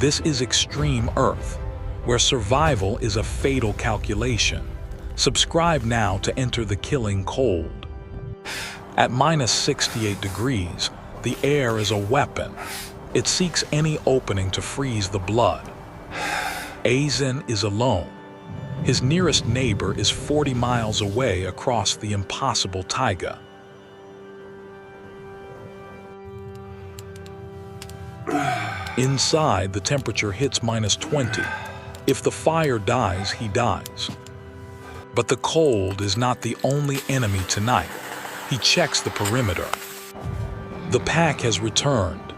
This is extreme Earth, where survival is a fatal calculation. Subscribe now to enter the killing cold. At minus 68 degrees, the air is a weapon. It seeks any opening to freeze the blood. Aisenn is alone. His nearest neighbor is 40 miles away across the impossible taiga. Inside, the temperature hits minus 20. If the fire dies, he dies. But the cold is not the only enemy tonight. He checks the perimeter. The pack has returned.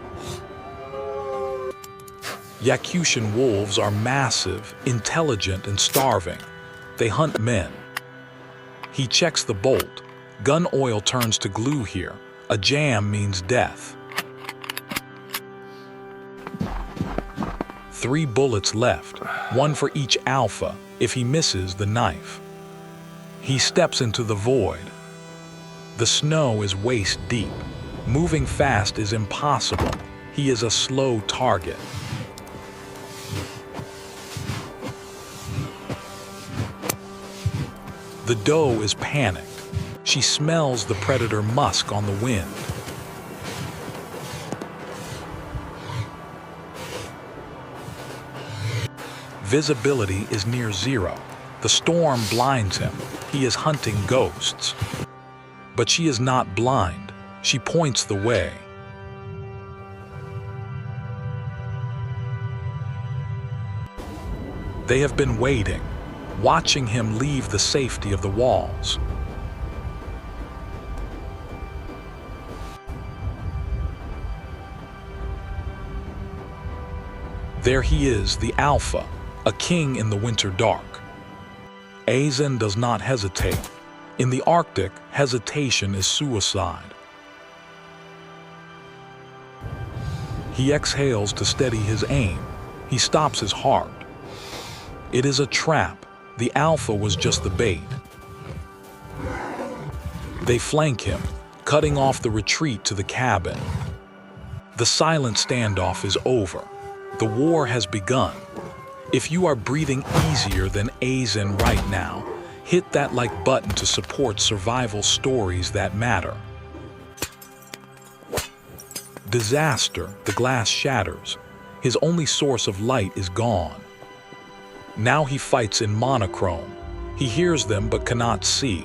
Yakutian wolves are massive, intelligent, and starving. They hunt men. He checks the bolt. Gun oil turns to glue here. A jam means death. 3 bullets left, 1 for each alpha. If he misses, the knife. He steps into the void. The snow is waist deep. Moving fast is impossible. He is a slow target. The doe is panicked. She smells the predator musk on the wind. Visibility is near zero. The storm blinds him. He is hunting ghosts. But she is not blind. She points the way. They have been waiting, watching him leave the safety of the walls. There he is, the alpha, a king in the winter dark. Aisenn does not hesitate. In the Arctic, hesitation is suicide. He exhales to steady his aim. He stops his heart. It is a trap. The alpha was just the bait. They flank him, cutting off the retreat to the cabin. The silent standoff is over. The war has begun. If you are breathing easier than Aisenn right now, hit that like button to support survival stories that matter. Disaster, the glass shatters. His only source of light is gone. Now he fights in monochrome. He hears them but cannot see.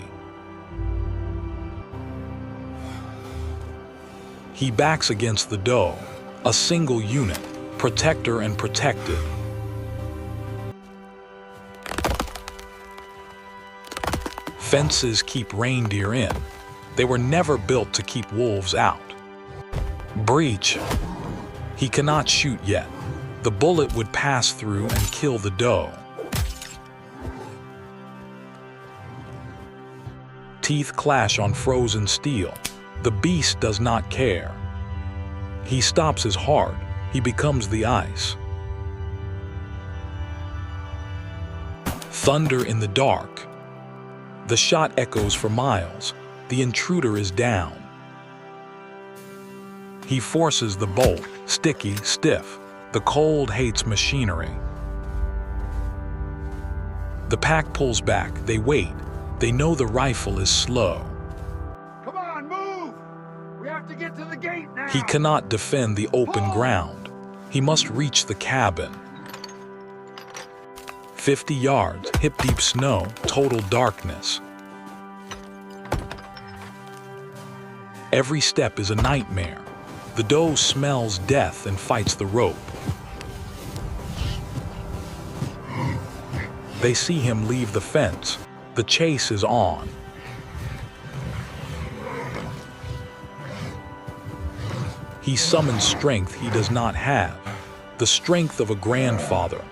He backs against the doe, a single unit, protector and protected. Fences keep reindeer in. They were never built to keep wolves out. Breach. He cannot shoot yet. The bullet would pass through and kill the doe. Teeth clash on frozen steel. The beast does not care. He stops his heart. He becomes the ice. Thunder in the dark. The shot echoes for miles. The intruder is down. He forces the bolt, sticky, stiff. The cold hates machinery. The pack pulls back. They wait. They know the rifle is slow. Come on, move! We have to get to the gate now! He cannot defend the open ground. He must reach the cabin. 50 yards, hip-deep snow, total darkness. Every step is a nightmare. The doe smells death and fights the rope. They see him leave the fence. The chase is on. He summons strength he does not have, the strength of a grandfather.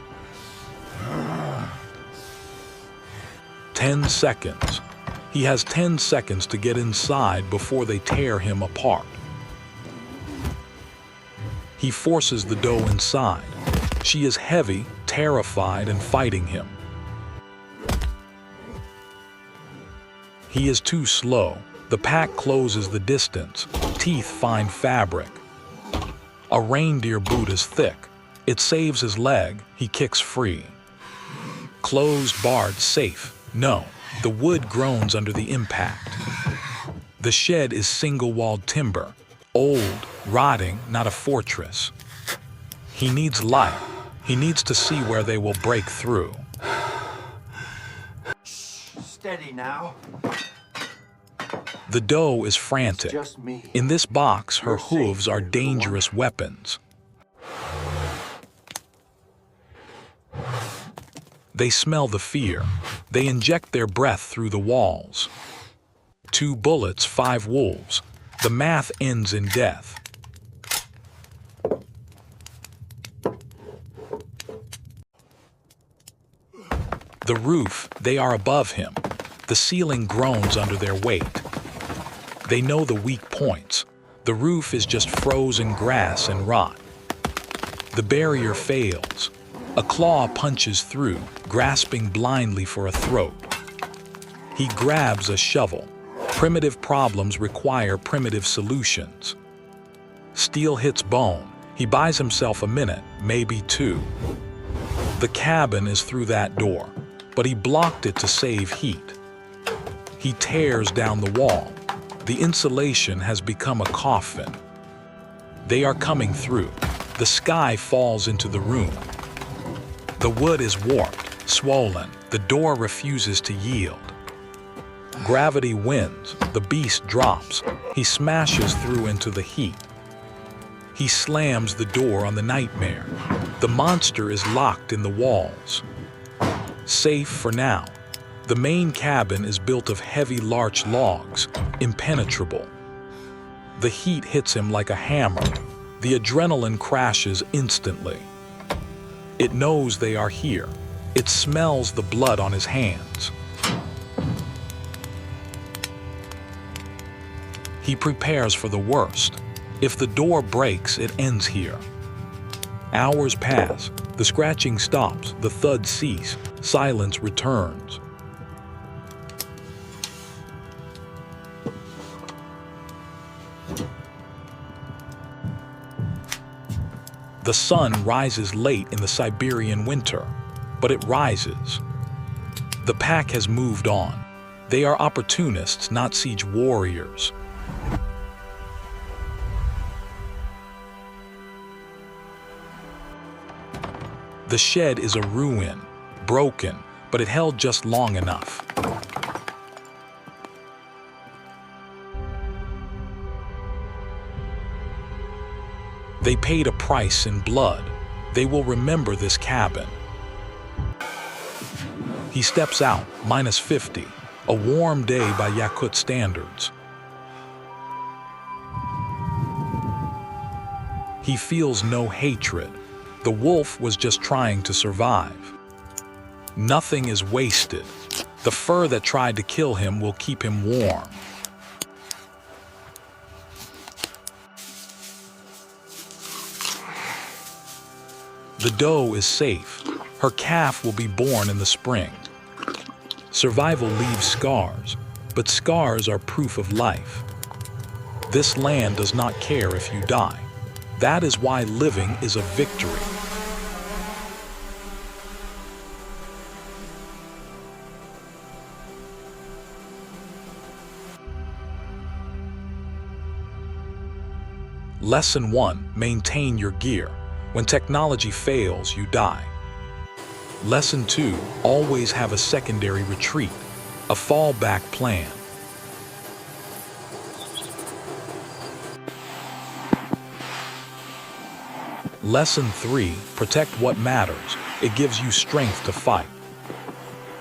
10 seconds. He has 10 seconds to get inside before they tear him apart. He forces the doe inside. She is heavy, terrified, and fighting him. He is too slow. The pack closes the distance. Teeth find fabric. A reindeer boot is thick. It saves his leg, he kicks free. Closed, barred, safe. No, the wood groans under the impact. The shed is single-walled timber, old, rotting, not a fortress. He needs light. He needs to see where they will break through. Steady now. The doe is frantic. Just me. In this box, her You're safe hooves are here, little one. dangerous weapons. They smell the fear. They inject their breath through the walls. 2 bullets, 5 wolves. The math ends in death. The roof, they are above him. The ceiling groans under their weight. They know the weak points. The roof is just frozen grass and rot. The barrier fails. A claw punches through, grasping blindly for a throat. He grabs a shovel. Primitive problems require primitive solutions. Steel hits bone. He buys himself a minute, maybe 2. The cabin is through that door, but he blocked it to save heat. He tears down the wall. The insulation has become a coffin. They are coming through. The sky falls into the room. The wood is warped, swollen. The door refuses to yield. Gravity wins. The beast drops. He smashes through into the heat. He slams the door on the nightmare. The monster is locked in the walls. Safe for now. The main cabin is built of heavy larch logs, impenetrable. The heat hits him like a hammer. The adrenaline crashes instantly. It knows they are here. It smells the blood on his hands. He prepares for the worst. If the door breaks, it ends here. Hours pass. The scratching stops. The thuds cease. Silence returns. The sun rises late in the Siberian winter, but it rises. The pack has moved on. They are opportunists, not siege warriors. The shed is a ruin, broken, but it held just long enough. They paid a price in blood. They will remember this cabin. He steps out, -50, a warm day by Yakut standards. He feels no hatred. The wolf was just trying to survive. Nothing is wasted. The fur that tried to kill him will keep him warm. The doe is safe. Her calf will be born in the spring. Survival leaves scars, but scars are proof of life. This land does not care if you die. That is why living is a victory. Lesson 1: maintain your gear. When technology fails, you die. Lesson 2: always have a secondary retreat, a fallback plan. Lesson 3: protect what matters. It gives you strength to fight.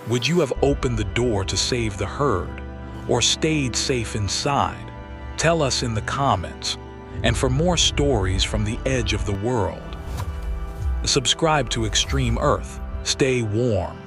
Would you have opened the door to save the herd, or stayed safe inside? Tell us in the comments. And for more stories from the edge of the world, subscribe to Extreme Earth. Stay warm.